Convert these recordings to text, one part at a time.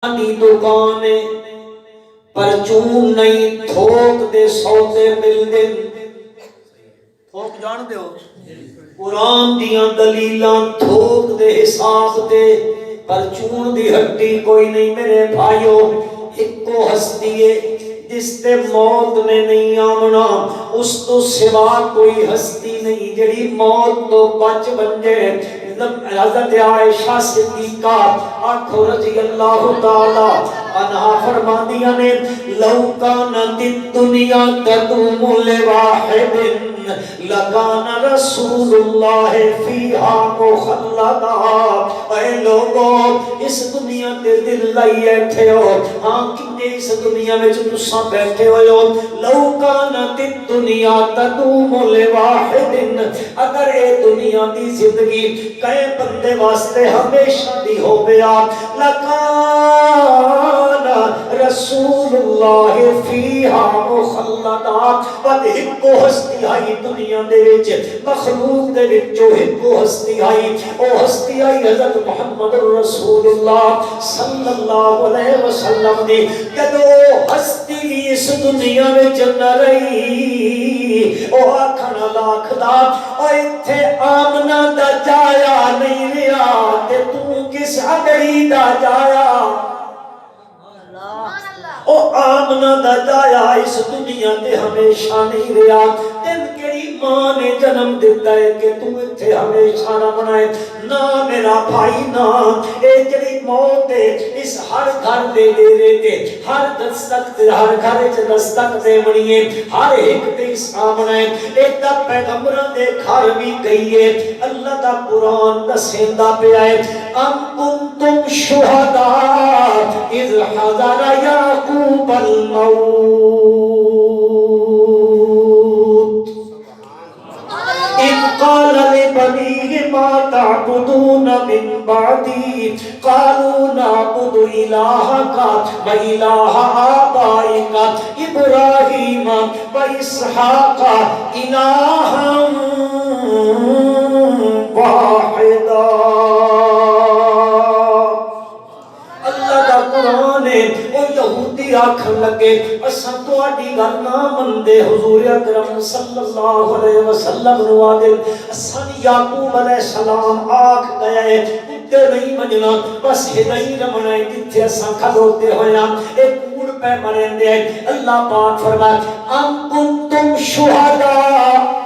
دی دکان پرچون نہیں تھوک دے سودے مل دے تھوک جان دے ہو قرآن دیاں دلیلاں تھوک دے حساب دے پرچون دی ہڈی کوئی نہیں میرے بھائیو ایک کو ہستی ہے جس تے موت نے نہیں آمنا اس تو سوا کوئی ہستی نہیں جڑی موت تو بچ بنجے حضرت عائشہ صدیقہ آنکھوں رضی اللہ تعالی عنہا فرماندیاں نے لو کانت الدنیا تدوم لواحد لکان رسول اللہ فیہا مخلدا اے لوگوں اس دنیا تے دل لائی بیٹھے ہو ہاں کنے اس دنیا میں تساں بیٹھے ہو لو کانت الدنیا تدوم لواحد اگر اے دنیا دی زندگی کئے بندے واسطے ہمیشہ دی ہو گیا لکان رسول اللہ فیہا مخلدا بد ہکو ہستی آئی دنیا دے وچ مخلوق دے وچ جو ہکو ہستی آئی او ہستی آئی حضرت محمد رسول اللہ صلی اللہ علیہ وسلم دی جدو ہستی اس دنیا وچ نہ رہی او آکھنا لاکھ دا او ایتھے آمنہ دا جایا نہیں رہا تے تو کس اگڑی دا جایا او آمنہ دا جایا اس دنیا تے ہمیشہ نہیں رہا تین کیڑی ماں نے جنم دیتا ہے کہ تو اتھے ہمیشہ نہ بنائے نہ میرا بھائی نہ اے جڑی موت ہے اس ہر گھر دے دے رہتے ہر دستک دے ہر گھر چ دستک دے بنیے ہر ایک دے سامنے ایک دا پیغمبران دے گھر بھی گئی ہے اللہ دا قرآن دسیندہ پہ آئے ام کنتم شہداء اذ حضر یعقوب الموت اذ قال لبنيه ما تعبدون من بعدي قالوا نعبد إلهك وإله آبائك إبراهيم وإسحاق إلها واحدا اللہ دا قرآن ہے او یہودی آکھن لگے اساں تہاڈی گل نہ مندے حضور اکرم صلی اللہ علیہ وسلم نو آدے اساں یعقوب علیہ السلام آکھ گئے تے نہیں مننا بس ہدائی رمنا ہے جتھے اساں کھلوتے ہویاں اے کوڑ پہ مرندے اللہ پاک فرمایا ام کنتم شہداء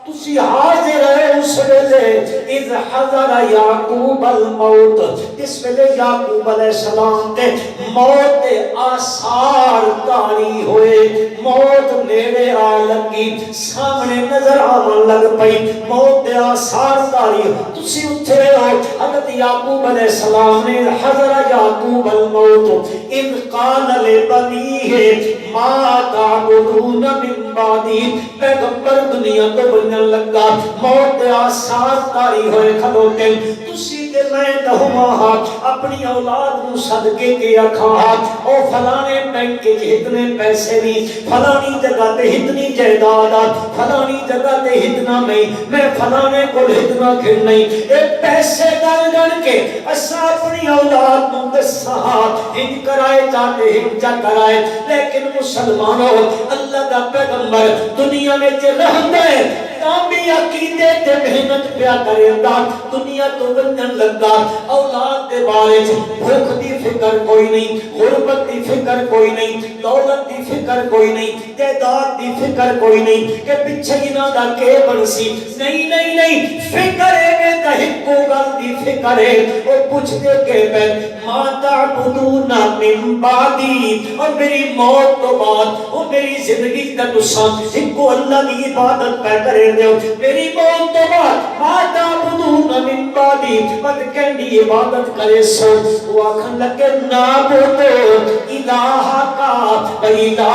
تسی حاضر ہے اس ویلے اذ حضر یعقوب الموت اس ویلے یعقوب علیہ السلام تے موت آثار تاری ہوئے موت نیڑے آ لگی سامنے نظر آمن لگ پئی موت آثار تاری تسی اتھے ہو حضرت یعقوب علیہ السلام نے حضر یعقوب الموت اذ قال لبنیہ ما تعبدون من بعدی پیغمبر دنیا تو بننے لگا موت آثار تاری ہوئے کھلوتے تسی تے میں دہما اپنی اولاد نو صدقے کے اکھا او فلانے بینک کے اتنے پیسے نہیں فلانی جگہ تے اتنی جائیداد فلانی جگہ تے اتنا میں فلانے کو اتنا گھر نہیں اے پیسے گن گن کے اسا اپنی اولاد نو دسا ہن کرائے جاتے ہن جا کرائے لیکن مسلمانوں اللہ دا پیغمبر دنیا میں رہندے تامی عقیدے تے محنت پیا کریندا دنیا تو بنن لگا اولاد دے بارے بھوک دی فکر کوئی نہیں غربت دی فکر کوئی نہیں دولت دی فکر کوئی نہیں جائیداد دی فکر کوئی نہیں کہ پیچھے انہاں دا کے بنسی نہیں فکر ہے تے ہکو گل دی فکر ہے او پوچھ دے کہ میں ما تعبدون من بعدی اور میری موت تو بعد او میری زندگی دا تساں ہکو اللہ دی عبادت پہ کرے دیو میری موت تو بعد ما تعبدون من بعدی مت کہنی عبادت کرے سو وہ آکھن لگے نعبد الہ کا و الہ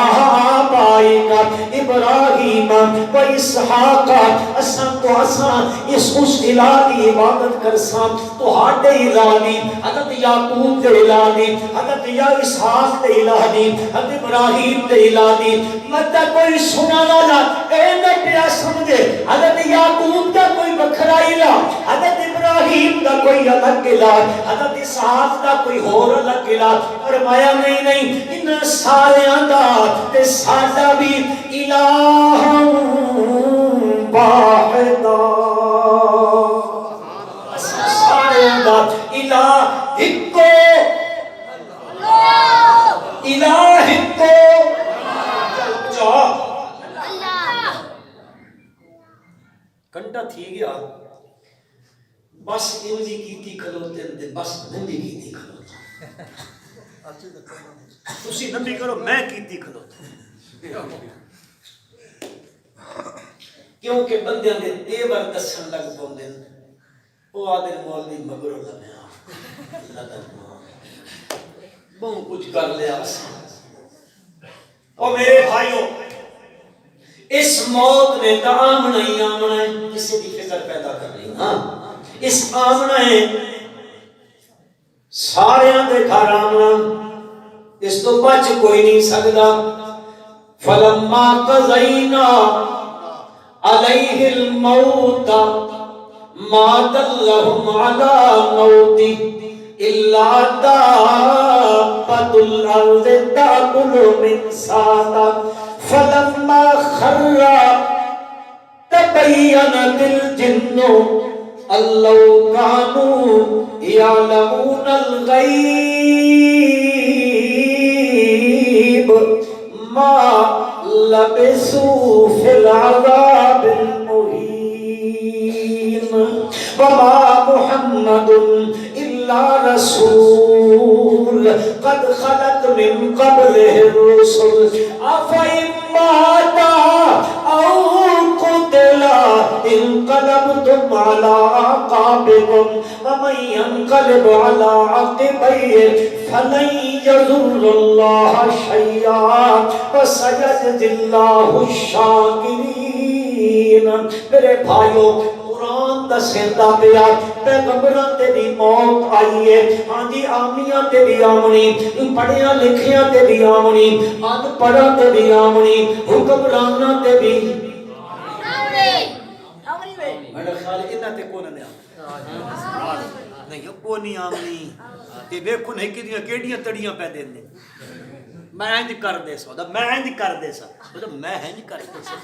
آبائکا ابراہیم و اسحاق اساں تو اساں اس الہ دی عبادت کرساں تو ہاڈے الہ دی حضرت یعقوب دے الہ دی حضرت یا اسحاق دے الہ دی حضرت ابراہیم دے الہ دی مت کوئی سنا والا اے نہ پیا سمجھے حضرت یعقوب دا کوئی بکھرا الہ حضرت ابراہیم دا کوئی الگ علاج، حضرت اسحاق دا کوئی اور الگ علاج، فرمایا نہیں نہیں، ان ساریاں دا تے ساڈا بھی الہ واحد، ساریاں دا الہ اکو، الہ اکو، کنٹا تھی گیا بس انجی کیتی کھلوتے ہیں بس نبی کیتی کھلوتے تسی نبی کرو میں کیتی کھلوتے کیونکہ بندیاں دے دیور دسن لگ پوندے او آدھے مولوی مگرو لگیا بہت کچھ کر لیا او میرے بھائیوں اس موت نے تو آمنا ہی آمنا ہے، کسی کی فکر پیدا کر رہی ہاں اس آمنا ہے سارے دے گھر آمنا، اس تو بچ کوئی نہیں سکتا. فلما قضینا علیہ الموت ما دلہم علی موتی الا دابۃ الارض تأکل من ساتا فلما خر تبینت الجن ان لو كانوا يعلمون الغیب ما لبثوا في العذاب المهين وما محمد إلا رسول قد خلت من قبله الرسل أفإن مات أو قتل انقلبتم على أعقابكم ومن ينقلب على عقبيه فلن يضر الله شيئا وسيجزي الله الشاكرين. میرے بھائیو قرآن دسیندا پیا پیغمبراں تے بھی موت آئی ہے، ہاں جی آمنیاں تے بھی آمنی، پڑھیاں لکھیاں تے بھی آمنی، ان پڑھاں تے بھی آمنی، حکمراناں تے بھی میرا خیال انہاں تے کون نے نہیں کو نہیں آمنی تے ویکھو نہیں کیڑیاں تڑیاں پہ دیندے میں انج کر دے سو میں انج کر دے سا میں انج کر دے سا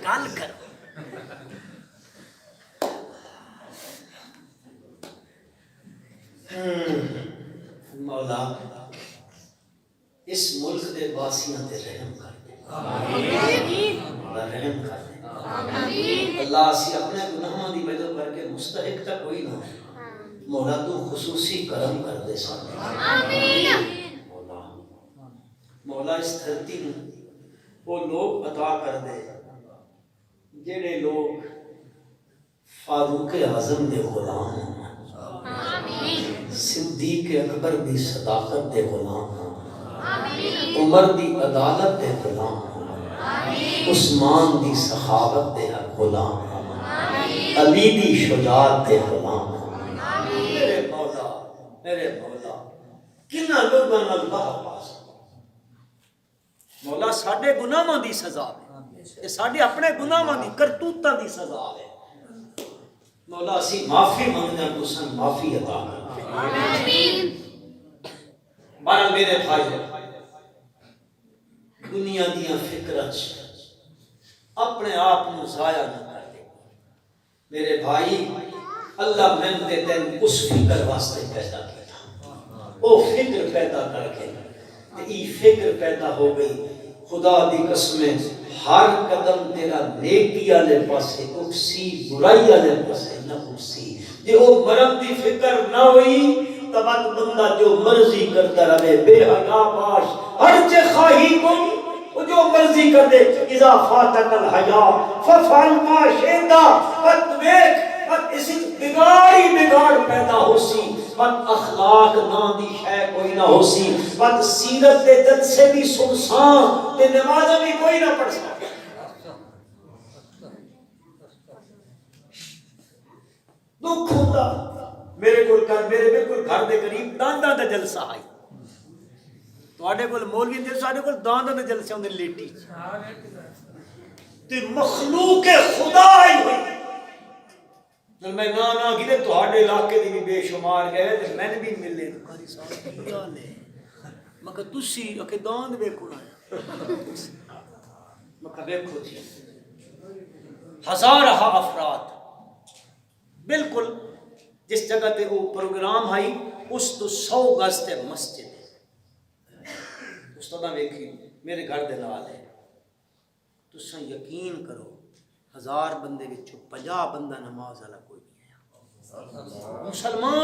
گل کرو. مولا اس ملک دے باسیاں تے رحم کر دے، مولا رحم کر دے. اللہ اسی اپنے گناہاں دی وجہ کر کے مستحق تا کوئی نہ مولا تو خصوصی کرم کر دے سامنے. مولا اس دھرتی میں وہ لوگ عطا کر دے جڑے لوگ فاروق اعظم دے غلام ہیں، صدیق اکبر دی صداقت دے غلام ہیں، عمر دی عدالت دے غلام ہیں، عثمان دی سخاوت دے غلام ہیں، علی دی شجاعت دے غلام ہیں. میرے مولا کنہ لوگاں نال بہواس مولا ساڈے گناہاں دی سزا ہے، یہ ساڈے اپنے گناہاں دی کرتوتاں دی سزا ہے. مولا اسی معافی منگدے تو سن معافی عطا کر. آمین. بارہ میرے بھائی دنیا دیاں فکرچ اپنے آپ کو ضائع نہ کر دے. میرے بھائی اللہ میں تے تین اس فکر واسطے پیدا کیا، وہ فکر پیدا کر کے یہ فکر پیدا ہو گئی خدا دی قسمیں ہر قدم تیرا نیکی والے پاسے اکسی برائی والے پاسے نہ اکسی. جے وہ مرد دی فکر نہ ہوئی تب بندہ جو مرضی کرتا رہے بے حیا باش ہر چے خواہی کو وہ جو مرضی کر دے. اذا فاتک الحیا ففعل ما شئت. بس اسی بگاڑ پیدا ہو سی، بس اخلاق نام دی شے کوئی نہ ہو سی، بس سیرت دے جلسے بھی سنسان تے نماز بھی کوئی نہ پڑھ سکتا. دکھ ہوتا میرے بالکل گھر دے قریب دانداں دا جلسہ آئی تواڈے کول مولوی دے ساڈے کول دانداں دے جلسے ہوندے لیٹی تے مخلوق خدا آئی ہوئی میں نہ کیتے تہاڈے علاقے دی بھی بے شمار گئے تے میں بھی ملے قاری صاحب کی گل ہے میں کہ تسی کہ دان ویکھو نا میں کہ ویکھو جی ہزارہ افراد بالکل جس جگہ تے وہ پروگرام آئی اس تو 100 گز تے مسجد اس طرح ویکھی میرے گھر دے نال ہے تساں یقین کرو 1000 بندے وچوں 50 بندہ نماز والا کوئی نہیں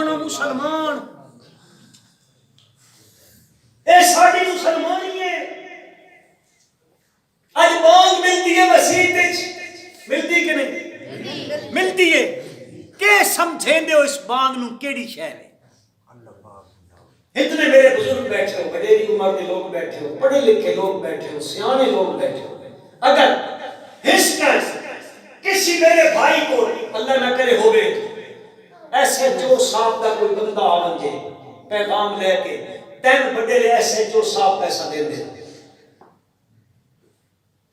ہے مسلمان اے ساڈی مسلمانی ہے اج بانگ ملتی ہے مسجد وچ ملتی کہ نہیں ملتی ہے کہ سمجھیں دے ہو اس بانگ نو کیڑی شے ہے اتنے میرے بزرگ بیٹھے ہو بڑی عمر کے لوگ بیٹھے ہو پڑھے لکھے لوگ بیٹھے ہو سیانے لوگ بیٹھے ہو اگر اس کا کسی میرے بھائی کو اللہ نہ کرے ہوئے ایسے جو صاحب کا کوئی بندہ آن جے پیغام لے کے 10 بڑے لے ایسے جو صاحب پیسہ دے دے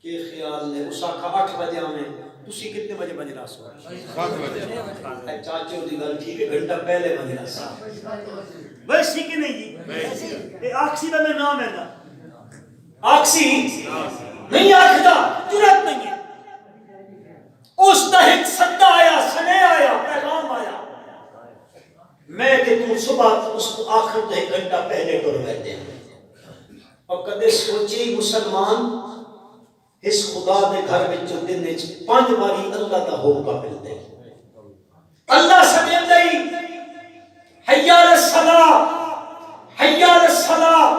کہ خیال نے اس آکھا 8 بجے آمیں تسی کتنے بجے بجنا سو 7 بجے چاچو دی گل ٹھیک ہے گھنٹہ پہلے بجنا سا ویسی کہ نہیں جی آکسی دا میں نام ہے آکسی نہیں آکھدا جرات نہیں ہے اس دا ایک صدا آیا سنے آیا پیغام آیا میں کہ تم صبح اس کو آخر تو 1 گھنٹہ پہلے ٹر بیٹھے اور کدے سوچی مسلمان اس خدا دے گھر وچوں دن وچ 5 باری اللہ دا حکم ملدے اللہ سمجھ لئی حی علی الصلاۃ حی علی الصلاۃ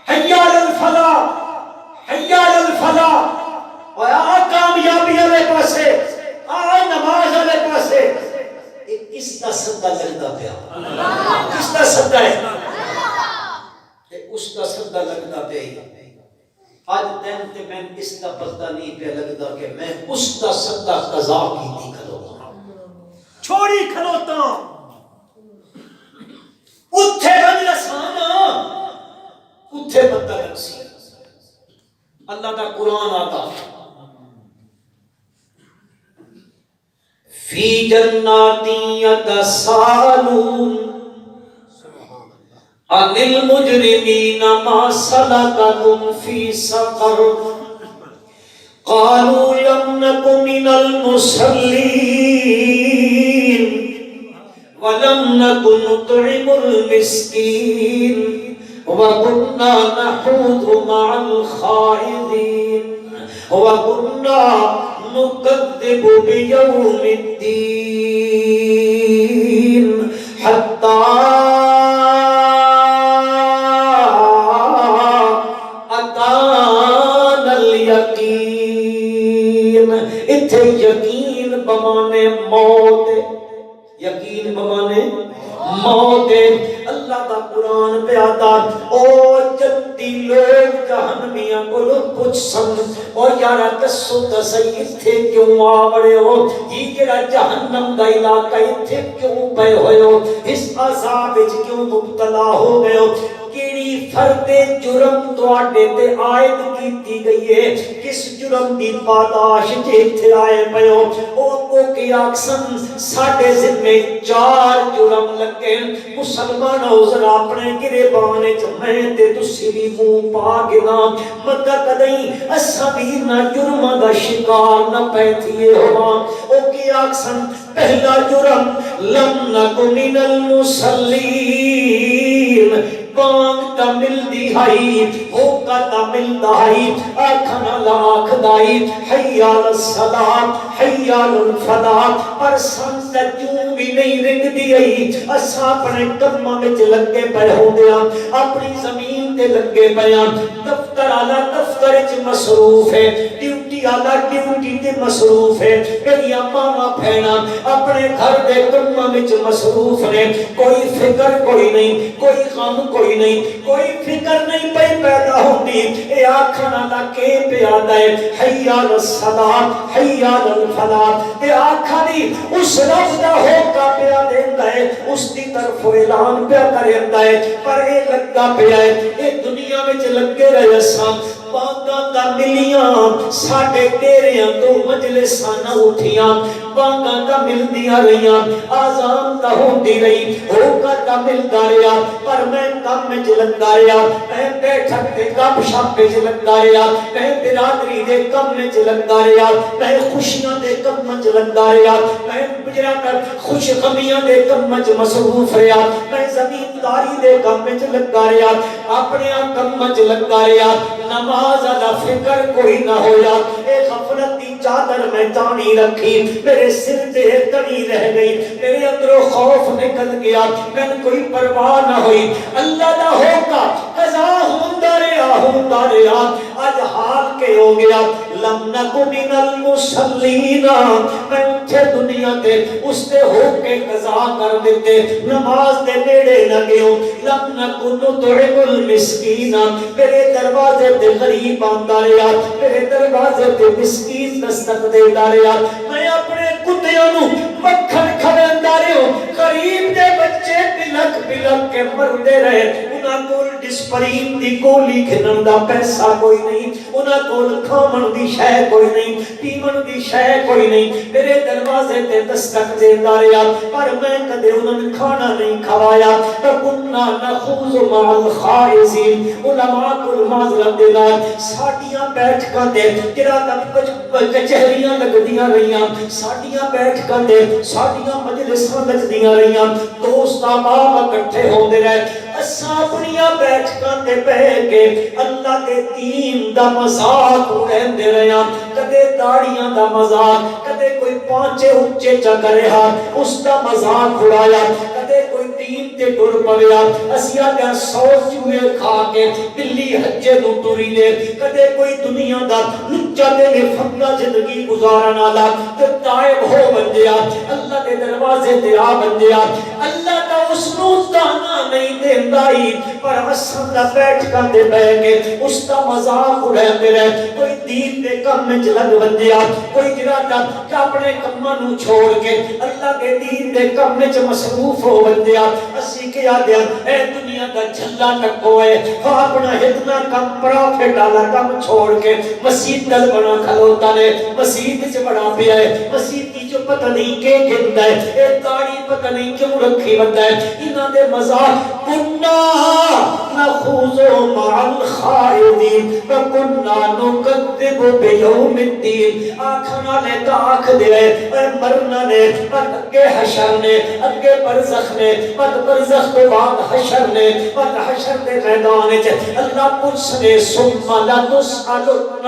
حی علی الفلاح حی علی الفلاح اور کامیابی والے پاسے نماز والے پاسے کس کا صدقہ لگتا پیا کس کا صدقہ ہے اس کا صدقہ لگتا پیا آج دن تے میں اس کا پتہ نہیں پہ لگتا کہ میں اس کا صدقہ قضا کیتی کھلوتا چھوڑی کھلوتا اتھے بن رسانا اتھے بندہ رکسی اللہ کا قرآن آتا فی جنات یتساءلون عن المجرمین ما سلککم فی سقر قالوا لم نک من المصلین ولم نک نطعم المسکین وَكُنَّا نَحُوضُ مَعَ الْخَائِضِينَ وَكُنَّا نُكَذِّبُ بِيَوْمِ الدِّينِ حَتَّى أَتَانَا الْيَقِينَ اتھے یقین بمانے موت یقین بمانے موت اللہ کا قرآن پہ آتا او جنتی لوگ جہنمیاں کو لوگ پوچھ سن اور یارا دسو دسائی تھے کیوں آوڑے ہو یہ جڑا جہنم کا علاقہ تھے کیوں پہ ہوئے ہو اس عذاب کیوں مبتلا ہو گئے ہو کیڑی فرد جرم تو آٹے تے آیت کیتی گئی ہے کس جرم کی پاداش جیتے آئے پہو او کو کی آکسن ساڑھے ذمہ 4 جرم لگے مسلمان اوزر اپنے گرے بانے جمعے تے تسی بھی منہ پا گنا مدہ کدیں اسابینا جرمہ دا شکار نہ پیتھیے ہوا او کی آکسن پہلا جرم لم نکو من المسلین بانگ تا مل دی ہائی ہوکا تا مل دائی آکھنا لاکھ دائی حی علی الصلاۃ حی علی الفلاح پر سنتا کیوں بھی نہیں رنگ دی آئی اسا اپنے کمہ میں لگے پہ ہو دیا اپنی زمین تے لگے پیا دفتر آلہ دفتر چ مصروف ہے ڈیوٹی آلہ ڈیوٹی تے مصروف ہے کدیا ماما پھینا اپنے گھر دے کمہ میں مصروف نے کوئی فکر کوئی نہیں کوئی غم کوئی نہیں کوئی فکر نہیں پہ پیدا ہوتی اے آکھنا دا کے پیادا ہے حی علی الصلاۃ حی علی الفلاح اے آکھنی اس رب دا ہوکا پیا دیندا ہے اس دی طرف اعلان پیا کریندا ہے پر اے لگا پیا ہے اے دنیا وچ لگے رہے ساں باغاں دا ملیاں ساڈے تیریاں تو مجلساں نہ اٹھیاں بانگاں دا ملدیاں رہیاں آزان دا ہوندی رہی ہوکا دا ملدا رہا پر میں کم وچ لگا رہا میں بیٹھک تے گپ شپ وچ لگا رہا میں برادری دے کم وچ لگا رہا میں خوشیاں دے کم وچ لگا رہا میں بجرا کر خوش غمیاں دے کم وچ مصروف رہا میں زمینداری دے کم وچ لگا رہا اپنے کم وچ لگا رہا نماز دا فکر کوئی نہ ہویا اے غفلت دی چادر میں تانی رکھی میرے سر تے تنی رہ گئی میرے اندروں خوف نکل گیا میں کوئی پرواہ نہ ہوئی اللہ دا ہوگا قضا ہوندا رہا آج حال کے ہو گیا لم نکو من المصلین میں اٹھے دنیا تے اس تے ہو کے قضا کر دیتے نماز دے نیڑے نہ گئے لم نکو نطعم المسکین میرے دروازے تے غریب آندا رہا میرے دروازے تے مسکین دستک دیتا رہا میں اپنے کتیاں نو مکھن کھویندا رہا غریب دے بچے بلک بلک کے مردے رہے انہاں کول ڈسپرین دی گولی کھنن دا پیسہ کوئی نہیں انہاں کول کھاون دی شے کوئی نہیں پیون دی شے کوئی نہیں میرے دروازے تے دستک دیندا رہا پر میں کدے انہاں نوں کھانا نہیں کھوایا فکنا نخوض مع الخائزین علماء کول معذرت دے نال ساڈیاں بیٹھکاں تے جڑا کچہریاں لگدیاں رہیاں ساڈیاں بیٹھکاں تے ساڈیاں مجلساں لگدیاں رہیاں دوست احباب اکٹھے ہوندے رہے اساں اپنیاں بیٹھکاں تے بیٹھ کے اللہ دے دین دا مذاق اڑاندے رہیا کدے داڑیاں دا مذاق کدے کوئی پانچے اونچے چا کریا اس دا مذاق اڑایا کدے کوئی دین تے ٹر پویا اسیاں دے 100 چوہے کھا کے بلی حجے نو ٹری دے کدے کوئی دنیا دا لچا تے فنگا زندگی گزارن والا تے تائب ہو بندیا اللہ دے دروازے تے آ بندیا اللہ دا اس نو تانا نہیں دیندائی پر اساں دا بیٹھ کے بیٹھ کے اس دا مذاق اڑاندے رہے کوئی دین دے کم وچ لگ بندیا کوئی جڑا کہ اپنے کماں نو چھوڑ کے اللہ دے دین دے کم وچ مصروف ہو بندیا اسی کیا دیا اے دنیا دا جھلا ٹکو ہے اپنا اتنا کم پرافٹ والا کم چھوڑ کے مسجد دل بنا کھلوتا نے مسجد وچ بڑا پیا ہے مسجد کی جو پتہ نہیں کہ گندا ہے اے داڑھی پتہ نہیں کیوں رکھی بندا ہے انہاں دے مذاق کنا نخوض مع الخائضین وکنا نکذب بیوم الدین آکھنا نے تا آکھ دے اے مرنا نے پت اگے حشر نے اگے برزخ نے پت برزخ کے بعد حشر نے پت حشر دے میدان وچ اللہ پوچھ نے ثم لتسألن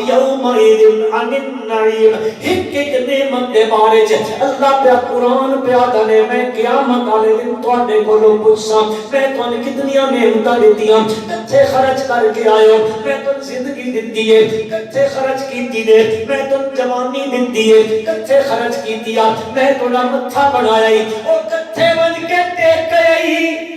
یومئذ عن النعیم ایک ایک نعمت دے بارے اللہ پہ قرآن پہ آتا نے میں قیامت والے دن تواڈے کولوں پوچھاں میں تانوں کتنیاں نعمتاں دتیاں کتے خرچ کر کے آئے ہو میں تانوں زندگی دتی ہے کتے خرچ کیتی نے میں تانوں جوانی دتی ہے کتے خرچ کیتی ہے میں تانوں متھا بنایا ہے او کتے بن کے ٹیک گئی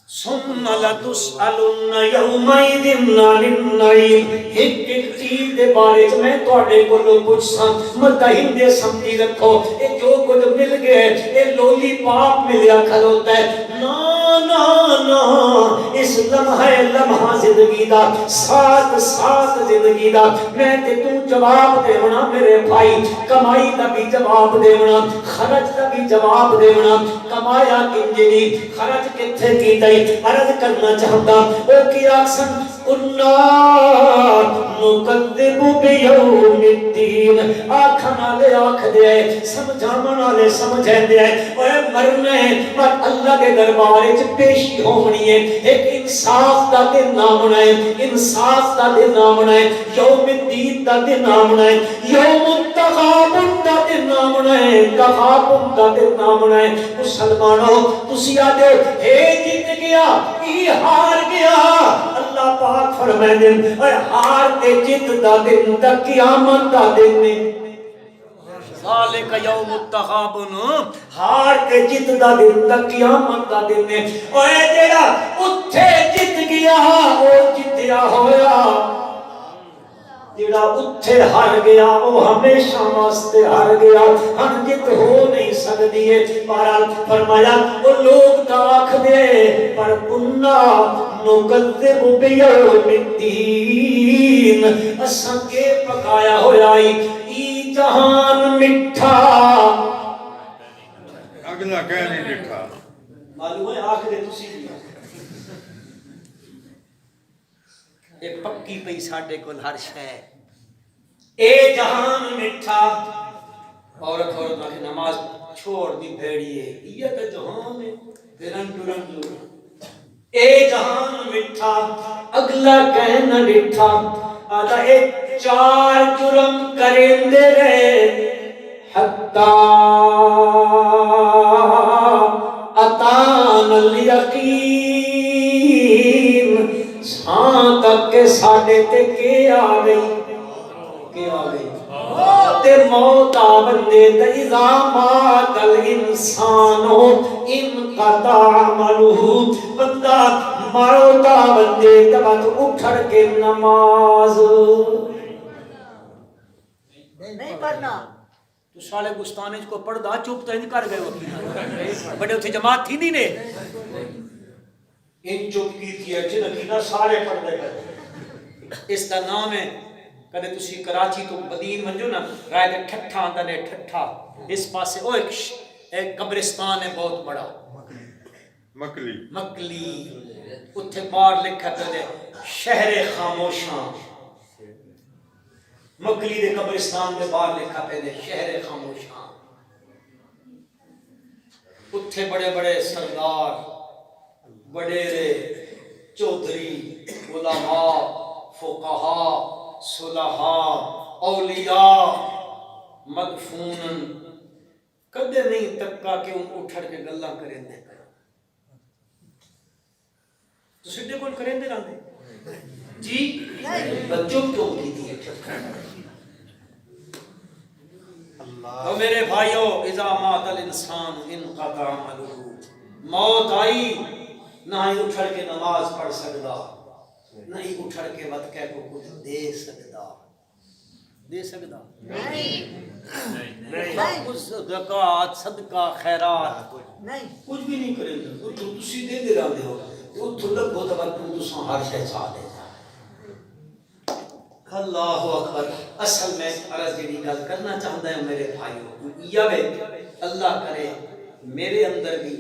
ثم لتسألن یومئذ عن النعیم ایک ایک چیز دے بارے میں تواڈے کولوں پوچھاں متہم دے سمجھی رکھو اے جو کچھ مل گئے اے لولی پاپ ملیا کھلوتا ہے نا نا نا اس لمحہ زندگی دا ساتھ زندگی دا میں تے تو جواب دیونا میرے بھائی کمائی دا بھی جواب دیونا خرچ دا بھی جواب دیونا کمایا کنجی خرچ کتھے کیتا عرض کرنا چاہتا او کی اکسن کنا نکذب بیوم الدین آکھنا لے آکھ دے سمجھانا لے سمجھیں دے اے مرنے پر اللہ کے دربار وچ پیشی ہونی ہے ایک انصاف دا دن نامنا ہے انصاف دا دن نامنا ہے یوم الدین دا دن نامنا ہے یوم التغابن دا دن نامنا ہے تغابن دا دن نامنا ہے مسلمانوں تسی آدھے اے جیت گیا ای ہار گیا اللہ پاک فرمائے اے ہار تے جیت دا دن دا قیامت دا دن نے ذالک یوم التغابن ہار تے جیت دا دن دا قیامت دا دن نے اے جڑا اٹھے جیت گیا او جیتیا ہویا جڑا اٹھے ہار گیا وہ ہمیشہ واسطے ہار گیا ہم جت ہو نہیں سکتی ہے بہرحال فرمایا وہ لوگ تو آکھ دے پر پر کنا نکذب بیوم الدین اساں کے پکایا ہویا ای جہان مٹھا اگلا کہہ نہیں لکھا معلوم ہے آخر تسی بھی اے پکی پئی ساڈے کول ہر شے اے جہان مٹھا عورت کی نماز چھوڑ دی بھیڑی ہے یہ تو جہان ہے رنگ ٹرنگ اے جہان مٹھا اگلا کہنا ڈٹھا آدھا اے چار جرم کریندے رہے حتی اتان الیقین سان تک کے ساڑھے تے کے آ گئی تے موت آ بندے تے اذا مات الانسانو انقطع عملہ بندہ موت آ بندے تے بعد اٹھڑ کے نماز نہیں پڑھنا تو سالے گستانے کو پڑھ دا چپ تو نہیں کر گئے وکیل بڑے اتھے جماعت تھی نہیں نے ان چپ کی تھی اچھے نکینا سارے پڑھ دے گئے اس کا نام ہے کدے تسی کراچی تو بدین منجو نا رائے دے ٹھٹھا آندہ نے ٹھٹھا اس پاسے او ایک قبرستان ہے بہت بڑا مکلی اتھے بار لکھا دے شہر خاموشاں مکلی دے قبرستان دے بار لکھا دے شہر خاموشاں اتھے بڑے بڑے سردار وڈیرے چودھری علماء فقہاء صلحاء اولیاء مدفون کدے نہیں تکا کہ ان اٹھڑ کے گلہ کریں دے تو سڈے کون کریں دے رہے جی بچوں کیوں کی تھی تو میرے بھائیو اذا مات الانسان انقطع عملہ موت آئی نہ ہی اٹھڑ کے نماز پڑھ سکتا نہیں اٹھڑ کے وقت کہہ کو کچھ دے سکتا نہیں کچھ زکوٰۃ صدقہ خیرات کچھ بھی نہیں کریں گے تو تسی دے دے رہے ہو تو تو لگو تو وقت تساں ہر شے چاہ دے اللہ اکبر اصل میں عرض جڑی گل کرنا چاہتا ہے میرے بھائیو یہ اللہ کرے میرے اندر بھی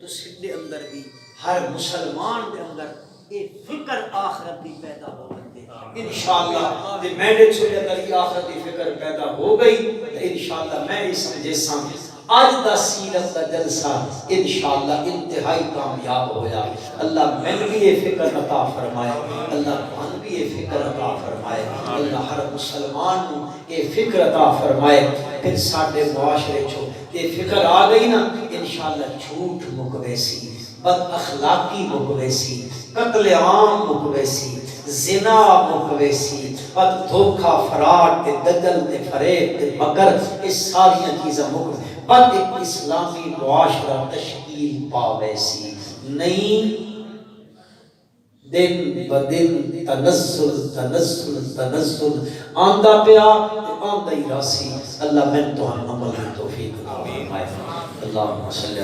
تو سڈے اندر بھی ہر مسلمان دے اندر ایک فکر آخرت دی پیدا ہو گئی انشاءاللہ تے میرے چھوٹے اندر یہ آخرت دی فکر پیدا ہو گئی تے انشاءاللہ میں اس سمجھے سامنے آج دا سیرت دا جلسہ انشاءاللہ انتہائی کامیاب ہو جائے اللہ میں بھی یہ فکر عطا فرمائے اللہ کون بھی یہ فکر عطا فرمائے اللہ ہر مسلمان یہ فکر عطا فرمائے پھر ساڈے معاشرے چھو یہ فکر آ گئی نا انشاءاللہ جھوٹ مکویسی بد اخلاقی مکویسی قتل عام مکویسی زنا مکویسی بد دھوکہ فراڈ تے دجل تے فریب تے مکر اس ساری چیزیں مکویسی بد ایک اسلامی معاشرہ تشکیل پاویسی نہیں دن بدن تنزل آندہ پیا آندہ ہی راسی اللہ میں تو ہم عمل توفیق فرمائے اللہم صلی